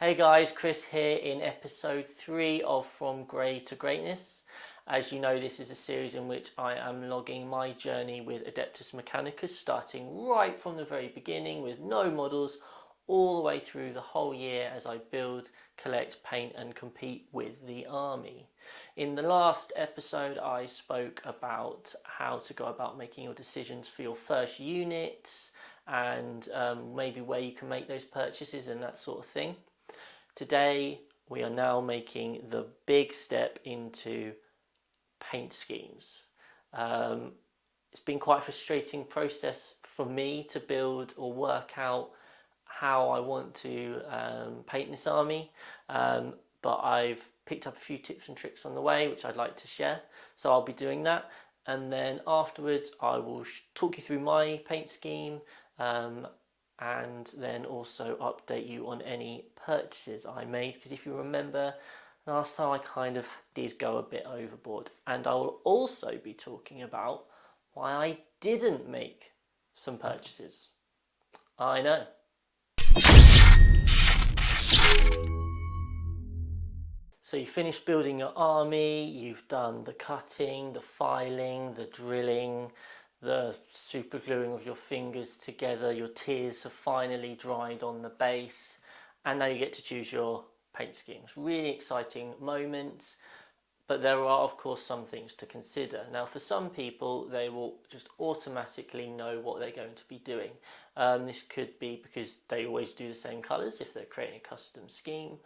Hey guys, Chris here in episode 3 of From Grey to Greatness. As you know, this is a series in which I am logging my journey with Adeptus Mechanicus, starting right from the very beginning with no models, all the way through the whole year as I build, collect, paint and compete with the army. In the last episode I spoke about how to go about making your decisions for your first units and maybe where you can make those purchases and that sort of thing. Today we are now making the big step into paint schemes. It's been quite a frustrating process for me to build or work out how I want to paint this army, but I've picked up a few tips and tricks on the way which I'd like to share, so I'll be doing that, and then afterwards I will talk you through my paint scheme and then also update you on any purchases I made, because if you remember last time I kind of did go a bit overboard, and I will also be talking about why I didn't make some purchases. I know. So you finished building your army, you've done the cutting, the filing, the drilling, the super gluing of your fingers together, your tears have finally dried on the base, and now you get to choose your paint schemes. Really exciting moments, but there are of course some things to consider. Now for some people they will just automatically know what they're going to be doing. This could be because they always do the same colours if they're creating a custom scheme,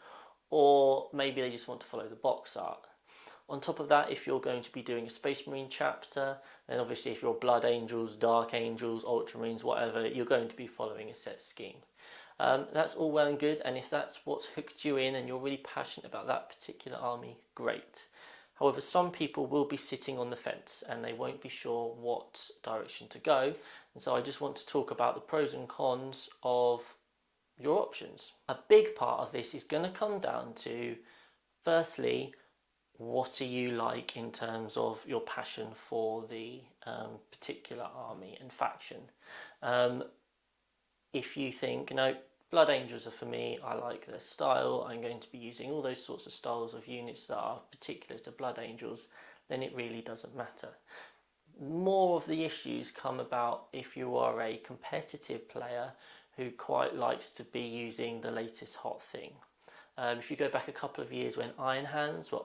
or maybe they just want to follow the box art. On top of that, if you're going to be doing a Space Marine chapter, then obviously if you're Blood Angels, Dark Angels, Ultramarines, whatever, you're going to be following a set scheme. That's all well and good, and if that's what's hooked you in and you're really passionate about that particular army, great. However, some people will be sitting on the fence and they won't be sure what direction to go, and so I just want to talk about the pros and cons of your options. A big part of this is going to come down to, firstly, what are you like in terms of your passion for the particular army and faction. If you think, no, Blood Angels are for me, I like their style, I'm going to be using all those sorts of styles of units that are particular to Blood Angels, then it really doesn't matter. More of the issues come about if you are a competitive player who quite likes to be using the latest hot thing. If you go back a couple of years when Iron Hands were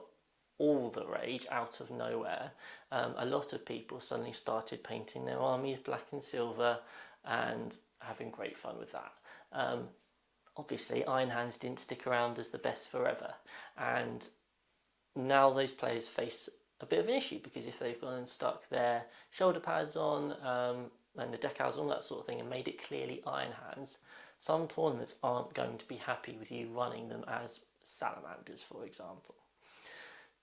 all the rage out of nowhere, a lot of people suddenly started painting their armies black and silver and having great fun with that. Obviously Iron Hands didn't stick around as the best forever, and now those players face a bit of an issue, because if they've gone and stuck their shoulder pads on and the decals, all that sort of thing, and made it clearly Iron Hands, some tournaments aren't going to be happy with you running them as salamanders, for example.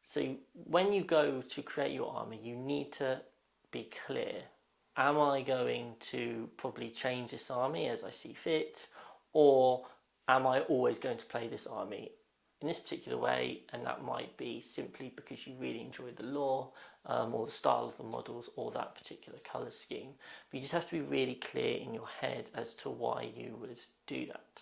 So when you go to create your army, you need to be clear. Am I going to probably change this army as I see fit, or am I always going to play this army in this particular way? And that might be simply because you really enjoy the lore, or the style of the models, or that particular colour scheme. But you just have to be really clear in your head as to why you would do that.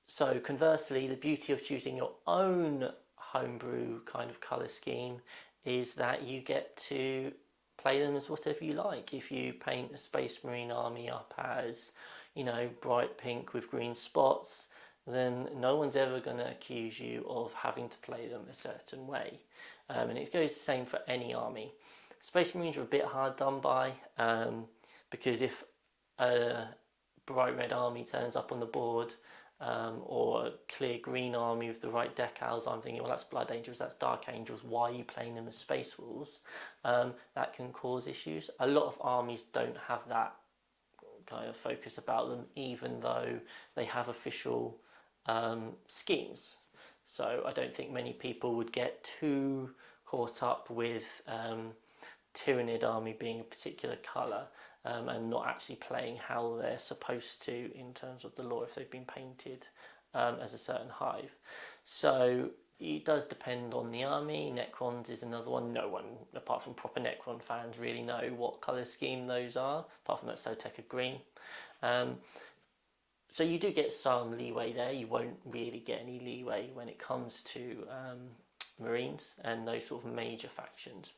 So conversely, the beauty of choosing your own homebrew kind of colour scheme is that you get to play them as whatever you like. If you paint a Space Marine army up as, you know, bright pink with green spots, then no one's ever going to accuse you of having to play them a certain way. And it goes the same for any army. Space Marines are a bit hard done by, because if a bright red army turns up on the board, or a clear green army with the right decals, I'm thinking, well, that's Blood Angels, that's Dark Angels, why are you playing them as Space Wolves? That can cause issues. A lot of armies don't have that kind of focus about them, even though they have official schemes. So I don't think many people would get too caught up with Tyranid army being a particular colour, and not actually playing how they're supposed to in terms of the lore if they've been painted as a certain hive. So it does depend on the army. Necrons is another one. No one, apart from proper Necron fans, really know what colour scheme those are, apart from that Soteca green. So you do get some leeway there. You won't really get any leeway when it comes to Marines and those sort of major factions.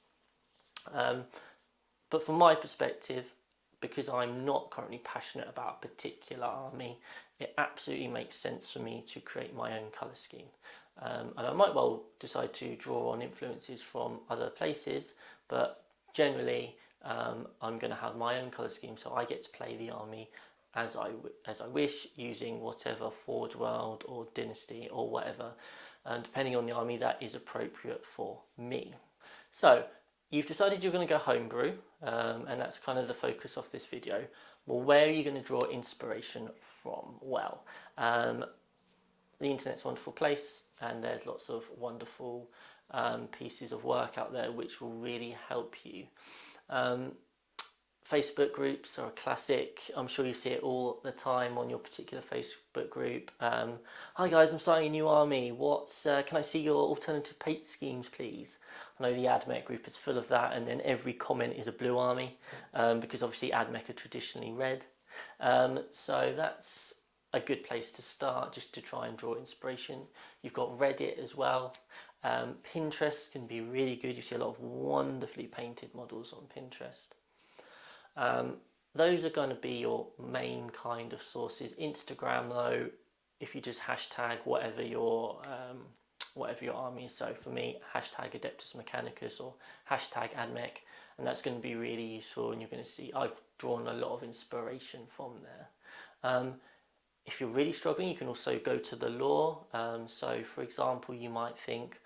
But from my perspective, because I'm not currently passionate about a particular army, it absolutely makes sense for me to create my own colour scheme. And I might well decide to draw on influences from other places, but generally I'm going to have my own colour scheme, so I get to play the army as I wish, using whatever Forge World or Dynasty or whatever, and depending on the army that is appropriate for me. So you've decided you're going to go homebrew, and that's kind of the focus of this video. Well, where are you going to draw inspiration from? Well, the internet's a wonderful place, and there's lots of wonderful pieces of work out there which will really help you. Facebook groups are a classic. I'm sure you see it all the time on your particular Facebook group. Hi guys, I'm starting a new army. Can I see your alternative paint schemes, please? I know the AdMech group is full of that, and then every comment is a blue army, because obviously AdMech are traditionally red. So that's a good place to start, just to try and draw inspiration. You've got Reddit as well. Pinterest can be really good. You see a lot of wonderfully painted models on Pinterest. Those are going to be your main kind of sources. Instagram, though, if you just hashtag whatever your army is. So for me, hashtag Adeptus Mechanicus or hashtag AdMech, and that's going to be really useful. And you're going to see I've drawn a lot of inspiration from there. If you're really struggling, you can also go to the lore. So for example, you might think,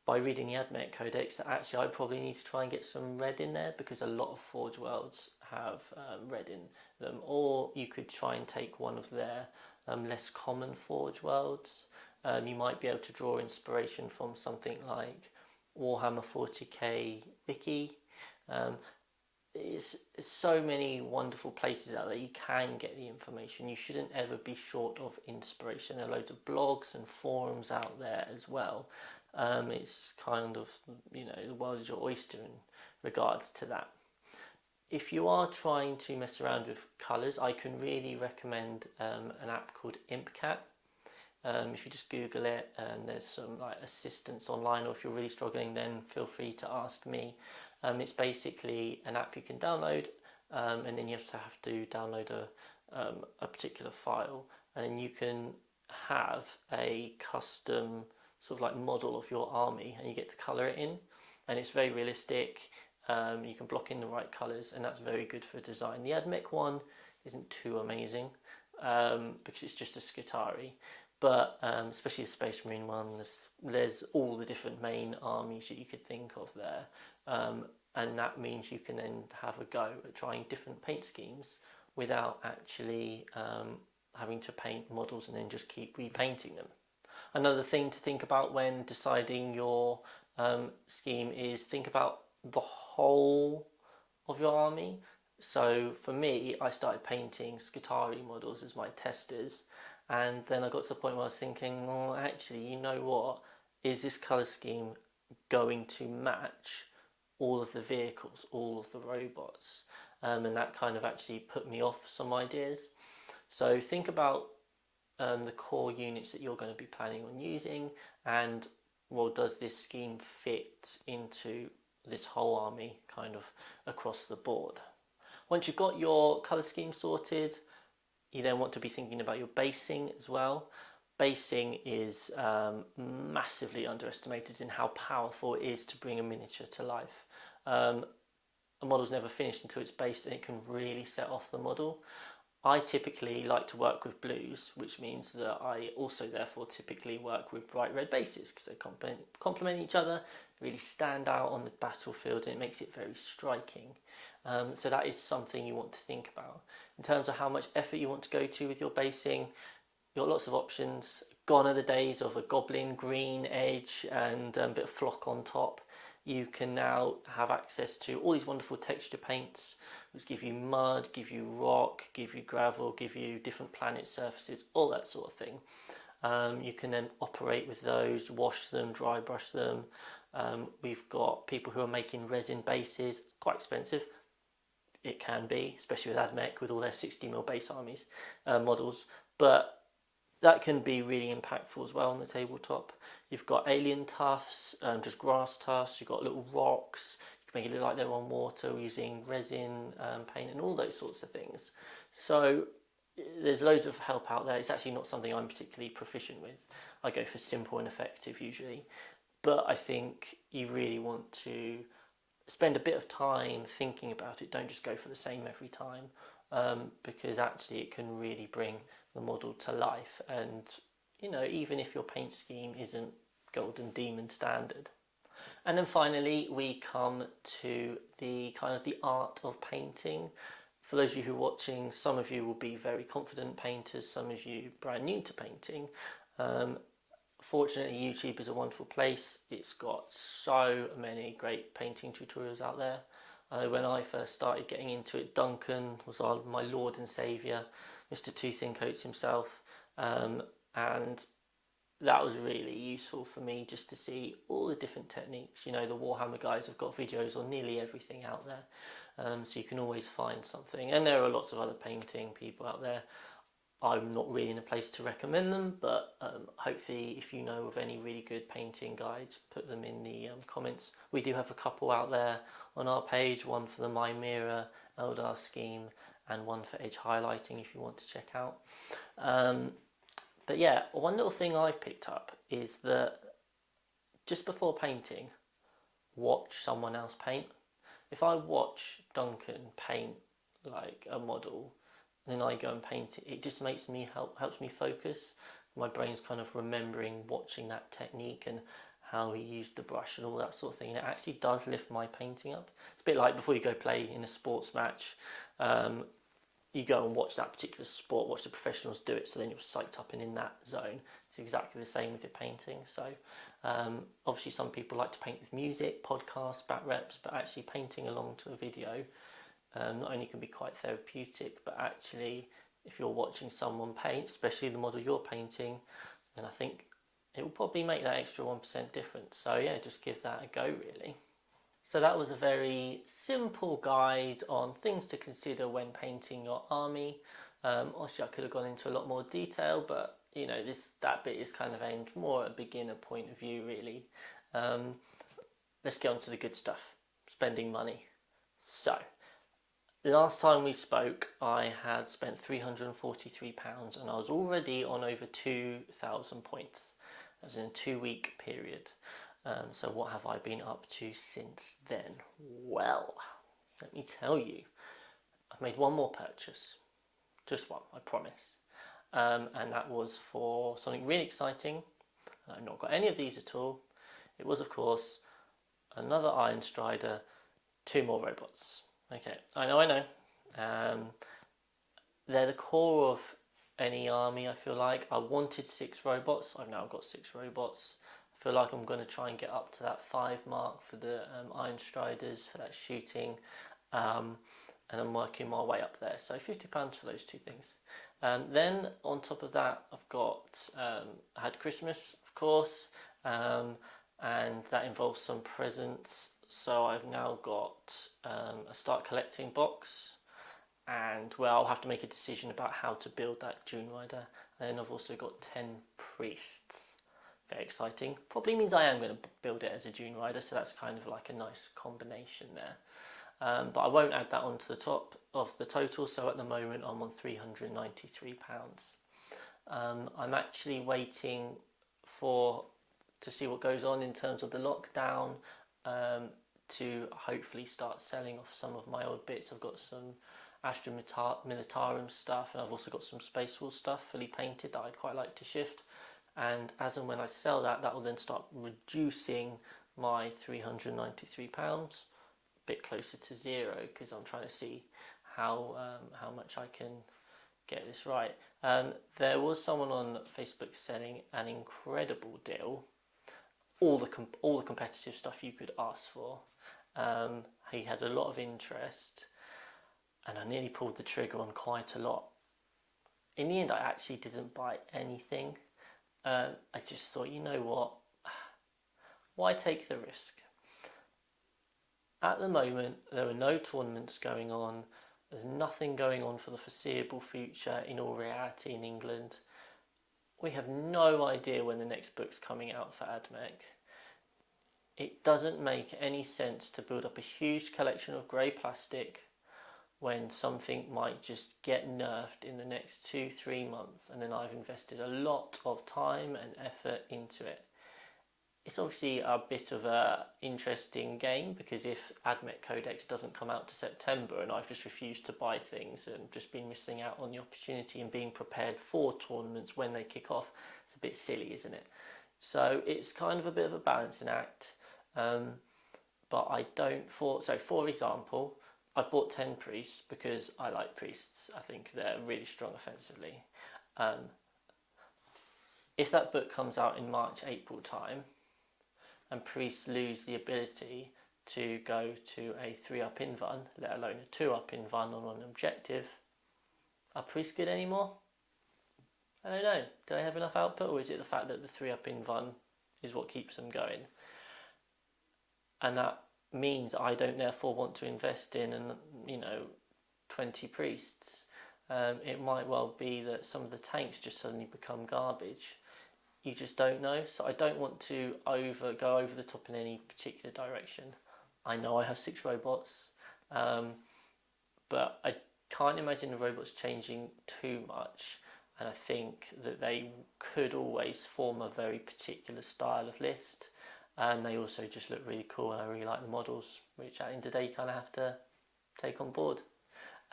by reading the AdMech Codex, that actually I probably need to try and get some red in there, because a lot of Forge Worlds have red in them. Or you could try and take one of their less common Forge Worlds. You might be able to draw inspiration from something like Warhammer 40k Wiki. There's so many wonderful places out there you can get the information. You shouldn't ever be short of inspiration. There are loads of blogs and forums out there as well. It's kind of, the world is your oyster in regards to that. If you are trying to mess around with colours, I can really recommend an app called ImpCat. If you just Google it, and there's some assistance online, or if you're really struggling, then feel free to ask me. It's basically an app you can download, and then you have to download a particular file, and then you can have a custom sort of model of your army, and you get to colour it in, and it's very realistic. You can block in the right colours, and that's very good for design. The AdMech one isn't too amazing, because it's just a Skitarii, but especially the Space Marine one, there's all the different main armies that you could think of there, and that means you can then have a go at trying different paint schemes without actually having to paint models and then just keep repainting them. Another thing to think about when deciding your scheme is think about the whole of your army. So for me, I started painting Skitarii models as my testers, and then I got to the point where I was thinking, well, actually, you know what? Is this colour scheme going to match all of the vehicles, all of the robots? And that kind of actually put me off some ideas. So think about the core units that you're going to be planning on using, and well, does this scheme fit into this whole army kind of across the board? Once you've got your colour scheme sorted, you then want to be thinking about your basing as well. Basing is massively underestimated in how powerful it is to bring a miniature to life. A model's never finished until it's based, and it can really set off the model. I typically like to work with blues, which means that I also therefore typically work with bright red bases, because they complement each other, really stand out on the battlefield, and it makes it very striking. So that is something you want to think about. In terms of how much effort you want to go to with your basing, you've got lots of options. Gone are the days of a goblin green edge and a bit of flock on top. You can now have access to all these wonderful texture paints, which give you mud, give you rock, give you gravel, give you different planet surfaces, all that sort of thing. You can then operate with those, wash them, dry brush them. We've got people who are making resin bases, quite expensive. It can be, especially with AdMech, with all their 60mm base armies models. but that can be really impactful as well on the tabletop. You've got alien tufts, just grass tufts, you've got little rocks, you can make it look like they're on water using resin paint and all those sorts of things. So there's loads of help out there. It's actually not something I'm particularly proficient with. I go for simple and effective usually, but I think you really want to spend a bit of time thinking about it. Don't just go for the same every time, because actually it can really bring the model to life. And you know, even if your paint scheme isn't Golden Demon standard. And then finally we come to the kind of the art of painting. For those of you who are watching, some of you will be very confident painters, some of you brand new to painting. Fortunately, YouTube is a wonderful place. It's got so many great painting tutorials out there. When I first started getting into it, Duncan was my Lord and Saviour, Mr. Two Thin Coats himself, and that was really useful for me just to see all the different techniques. You know, the Warhammer guys have got videos on nearly everything out there, so you can always find something. And there are lots of other painting people out there. I'm not really in a place to recommend them, but hopefully if you know of any really good painting guides, put them in the comments. We do have a couple out there on our page, one for the Mimera Eldar scheme and one for edge highlighting if you want to check out. But yeah, one little thing I've picked up is that just before painting, watch someone else paint. If I watch Duncan paint like a model, then I go and paint it, it just makes me helps me focus. My brain's kind of remembering watching that technique and how he used the brush and all that sort of thing. And it actually does lift my painting up. It's a bit like before you go play in a sports match, you go and watch that particular sport, watch the professionals do it, so then you're psyched up and in that zone. It's exactly the same with your painting. So obviously some people like to paint with music, podcasts, bat reps, but actually painting along to a video not only can be quite therapeutic, but actually if you're watching someone paint, especially the model you're painting, then I think it will probably make that extra 1% difference. So yeah, just give that a go really. So that was a very simple guide on things to consider when painting your army. Obviously I could have gone into a lot more detail, but you know, that bit is kind of aimed more at a beginner point of view really. Let's get on to the good stuff, spending money. So last time we spoke, I had spent £343 and I was already on over 2,000 points. That was in a 2-week period. So what have I been up to since then? Well, let me tell you. I've made one more purchase. Just one, I promise. And that was for something really exciting. I've not got any of these at all. It was, of course, another Iron Strider, 2 more robots. Okay, I know. They're the core of any army, I feel like. I wanted 6 robots. I've now got 6 robots. I feel like I'm going to try and get up to that 5 mark for the Iron Striders, for that shooting. And I'm working my way up there. So £50 for those 2 things. Then on top of that, I've got, I had Christmas, of course. And that involves some presents. So I've now got a start collecting box, and well, I'll have to make a decision about how to build that Dune Rider. And then I've also got 10 priests. Very exciting. Probably means I am going to build it as a Dune Rider, so that's kind of like a nice combination there. But I won't add that onto the top of the total, so at the moment I'm on £393. I'm actually waiting to see what goes on in terms of the lockdown, to hopefully start selling off some of my old bits. I've got some Astra Militarum stuff, and I've also got some Space Wolf stuff fully painted that I'd quite like to shift. And as and when I sell that, that will then start reducing my £393, a bit closer to 0, because I'm trying to see how much I can get this right. There was someone on Facebook selling an incredible deal, all the competitive stuff you could ask for. He had a lot of interest, and I nearly pulled the trigger on quite a lot. In the end, I actually didn't buy anything. I just thought, you know what, why take the risk? At the moment, there are no tournaments going on. There's nothing going on for the foreseeable future in all reality in England. We have no idea when the next book's coming out for AdMech. It doesn't make any sense to build up a huge collection of grey plastic when something might just get nerfed in the next 2-3 months, and then I've invested a lot of time and effort into it. It's obviously a bit of an interesting game, because if AdMech Codex doesn't come out to September and I've just refused to buy things and just been missing out on the opportunity and being prepared for tournaments when they kick off, it's a bit silly, isn't it? So it's kind of a bit of a balancing act. But I don't, for example, I've bought 10 priests because I like priests. I think they're really strong offensively. If that book comes out in March, April time, and priests lose the ability to go to a 3-up invuln, let alone a 2-up invuln on an objective, are priests good anymore? I don't know. Do they have enough output, or is it the fact that the 3-up invuln is what keeps them going? And that means I don't therefore want to invest in 20 priests. It might well be that some of the tanks just suddenly become garbage. You just don't know. So I don't want to go over the top in any particular direction. I know I have 6 robots, but I can't imagine the robots changing too much. And I think that they could always form a very particular style of list. And they also just look really cool, and I really like the models, which at the end of the day you kind of have to take on board.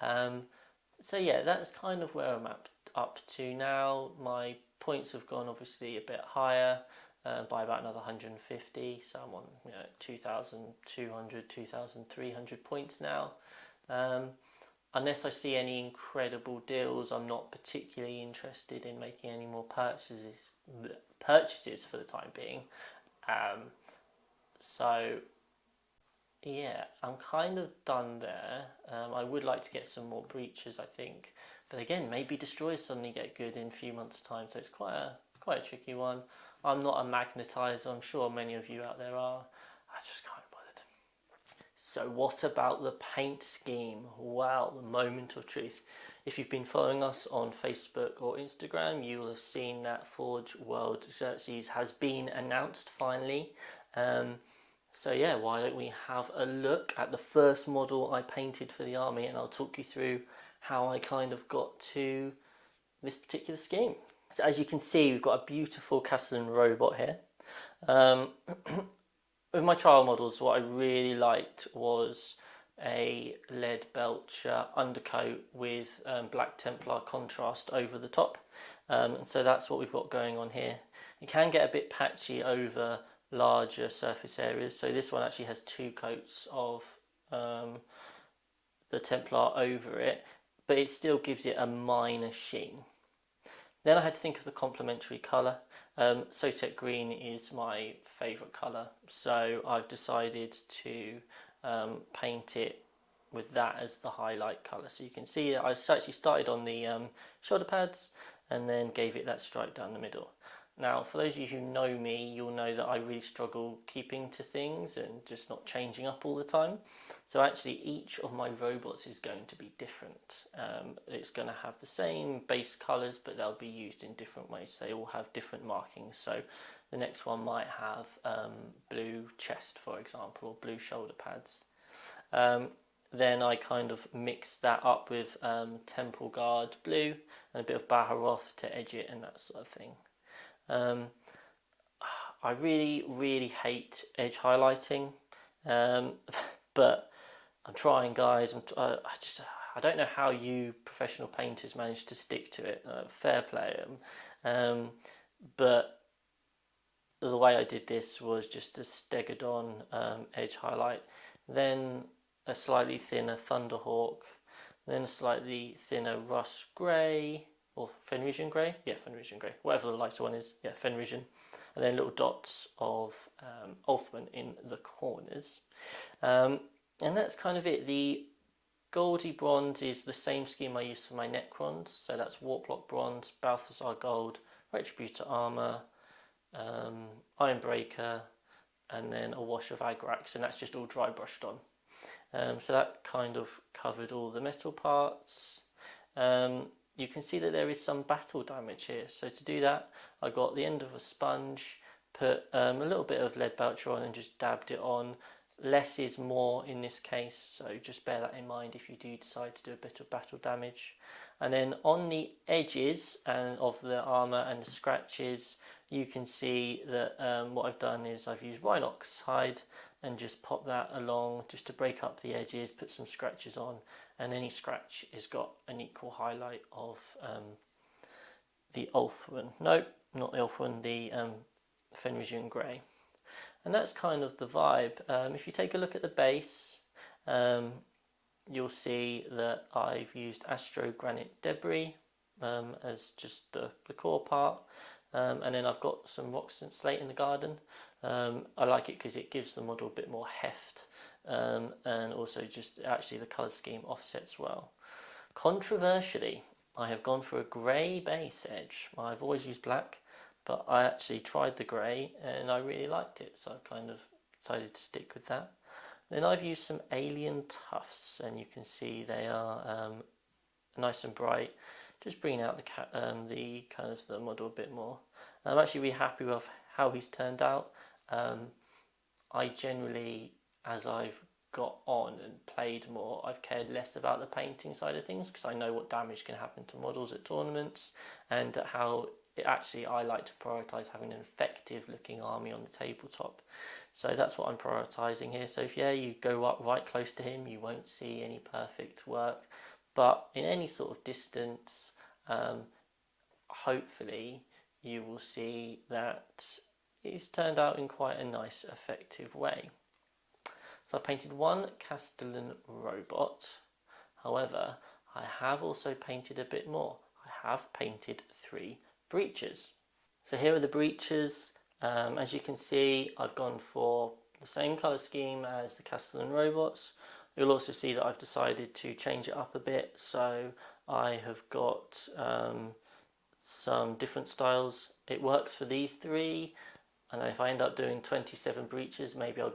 So yeah, that's kind of where I'm up to now. My points have gone obviously a bit higher by about another 150, so I'm on 2,200, 2,300 points now. Unless I see any incredible deals, I'm not particularly interested in making any more purchases for the time being. So yeah, I'm kind of done there. I would like to get some more breaches, I think, but again, maybe destroyers suddenly get good in a few months' time, so it's quite a tricky one. I'm not a magnetizer. I'm sure many of you out there are. I just can't be bothered. So what about the paint scheme? Well, the moment of truth. If you've been following us on Facebook or Instagram, you will have seen that Forgeworld Xerxes has been announced finally. So yeah, why don't we have a look at the first model I painted for the army, and I'll talk you through how I kind of got to this particular scheme. So as you can see, we've got a beautiful Castellan robot here. With my trial models, what I really liked was a lead belcher undercoat with black Templar contrast over the top, and so that's what we've got going on here. It can get a bit patchy over larger surface areas, so this one actually has 2 coats of the Templar over it, but it still gives it a minor sheen. Then I had to think of the complementary colour. Sotek green is my favourite colour, so I've decided to paint it with that as the highlight colour. So you can see I actually started on the shoulder pads and then gave it that stripe down the middle. Now, for those of you who know me, you'll know that I really struggle keeping to things and just not changing up all the time. So actually each of my robots is going to be different. It's going to have the same base colours, but they'll be used in different ways. They all have different markings. So the next one might have blue chest, for example, or blue shoulder pads. Then I kind of mixed that up with Temple Guard blue and a bit of Baharoth to edge it and that sort of thing. I really hate edge highlighting, but I'm trying, guys. I don't know how you professional painters manage to stick to it. Fair play. But the way I did this was just a Stegodon edge highlight, then a slightly thinner Thunderhawk, then a slightly thinner Rust Grey, or Fenrisian Grey? Yeah, Fenrisian Grey. Whatever the lighter one is. Yeah, Fenrisian. And then little dots of Ulthman in the corners. And that's kind of it. The Goldie Bronze is the same scheme I used for my Necrons. So that's Warplock Bronze, Balthazar Gold, Retributor Armour, Ironbreaker, and then a wash of Agrax. And that's just all dry brushed on. So that kind of covered all the metal parts. You can see that there is some battle damage here. So to do that, I got the end of a sponge, put a little bit of lead belcher on and just dabbed it on. Less is more in this case, so just bear that in mind if you do decide to do a bit of battle damage. And then on the edges of the armour and the scratches, you can see that what I've done is I've used Rhinox hide and just pop that along just to break up the edges, put some scratches on, and any scratch has got an equal highlight of the Ulthuan. Nope, not the Ulthuan, the Fenrisian Grey. And that's kind of the vibe. If you take a look at the base, you'll see that I've used Astro Granite Debris as just the core part. And then I've got some rocks and slate in the garden. I like it because it gives the model a bit more heft, and also just actually the colour scheme offsets well. Controversially, I have gone for a grey base edge. I've always used black, but I actually tried the grey and I really liked it, so I kind of decided to stick with that. Then I've used some Alien Tufts, and you can see they are nice and bright, just bringing out the kind of the model a bit more. I'm actually really happy with how he's turned out. I generally, as I've got on and played more, I've cared less about the painting side of things because I know what damage can happen to models at tournaments, and how I like to prioritise having an effective looking army on the tabletop. So that's what I'm prioritising here. So if you go up right close to him, you won't see any perfect work, but in any sort of distance, hopefully you will see that it's turned out in quite a nice effective way. So I painted one Castellan robot. However, I have also painted a bit more. I have painted 3 breaches. So here are the breaches. As you can see, I've gone for the same colour scheme as the Castellan robots. You'll also see that I've decided to change it up a bit, so I have got some different styles. It works for these 3, and if I end up doing 27 breaches, maybe I'll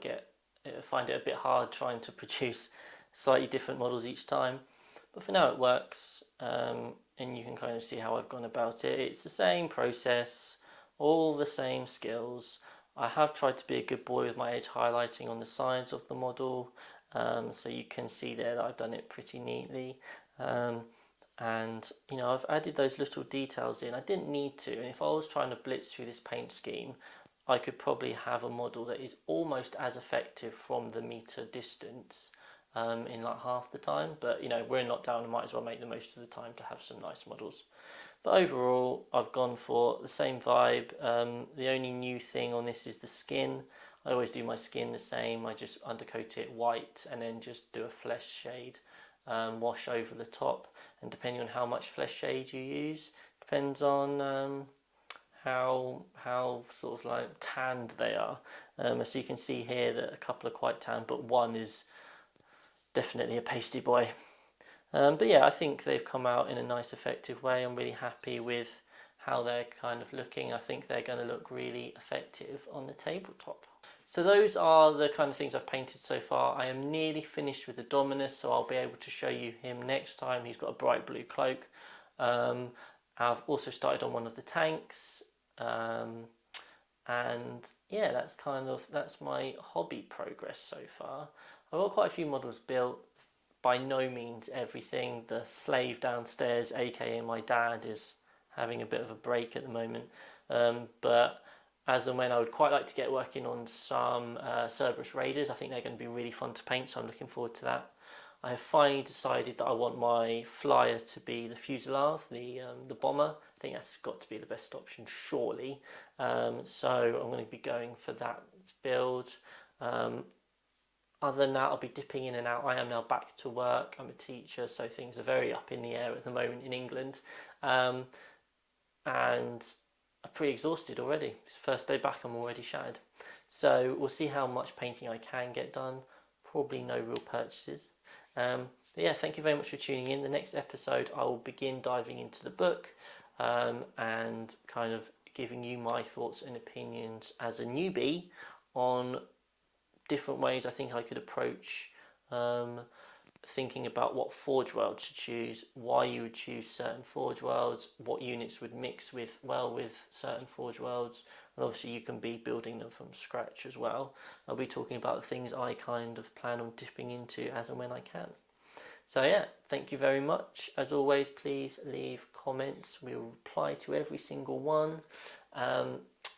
find it a bit hard trying to produce slightly different models each time. But for now it works, and you can kind of see how I've gone about it. It's the same process, all the same skills. I have tried to be a good boy with my edge highlighting on the sides of the model, so you can see there that I've done it pretty neatly. And I've added those little details in. I didn't need to, and if I was trying to blitz through this paint scheme, I could probably have a model that is almost as effective from the meter distance in like half the time. But we're in lockdown and might as well make the most of the time to have some nice models. But overall, I've gone for the same vibe. The only new thing on this is the skin. I always do my skin the same. I just undercoat it white and then just do a flesh shade wash over the top. And depending on how much flesh shade you use, depends on how sort of like tanned they are. So you can see here that a couple are quite tanned, but one is definitely a pasty boy. But yeah, I think they've come out in a nice effective way. I'm really happy with how they're kind of looking. I think they're going to look really effective on the tabletop. So those are the kind of things I've painted so far. I am nearly finished with the Dominus, so I'll be able to show you him next time. He's got a bright blue cloak. I've also started on one of the tanks, and yeah, that's my hobby progress so far. I've got quite a few models built. By no means everything. The slave downstairs, aka my dad, is having a bit of a break at the moment, but as and when I would quite like to get working on some Cerberus Raiders. I think they're going to be really fun to paint, so I'm looking forward to that. I have finally decided that I want my flyer to be the Fusilier, the bomber. I think that's got to be the best option, surely. So I'm going to be going for that build. Other than that, I'll be dipping in and out. I am now back to work. I'm a teacher, so things are very up in the air at the moment in England. And I'm pretty exhausted already. It's the first day back, I'm already shattered. So we'll see how much painting I can get done. Probably no real purchases. But yeah, thank you very much for tuning in. The next episode I will begin diving into the book and kind of giving you my thoughts and opinions as a newbie on different ways I think I could approach thinking about what forge worlds to choose, why you would choose certain forge worlds, what units would mix well with certain forge worlds, and obviously you can be building them from scratch as well. I'll be talking about the things I kind of plan on dipping into as and when I can. So yeah, thank you very much. As always, please leave comments. We'll reply to every single one.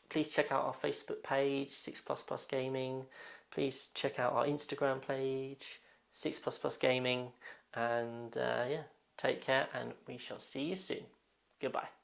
Please check out our Facebook page, 6++ Gaming. Please check out our Instagram page, 6++ Gaming. And yeah, take care and we shall see you soon. Goodbye.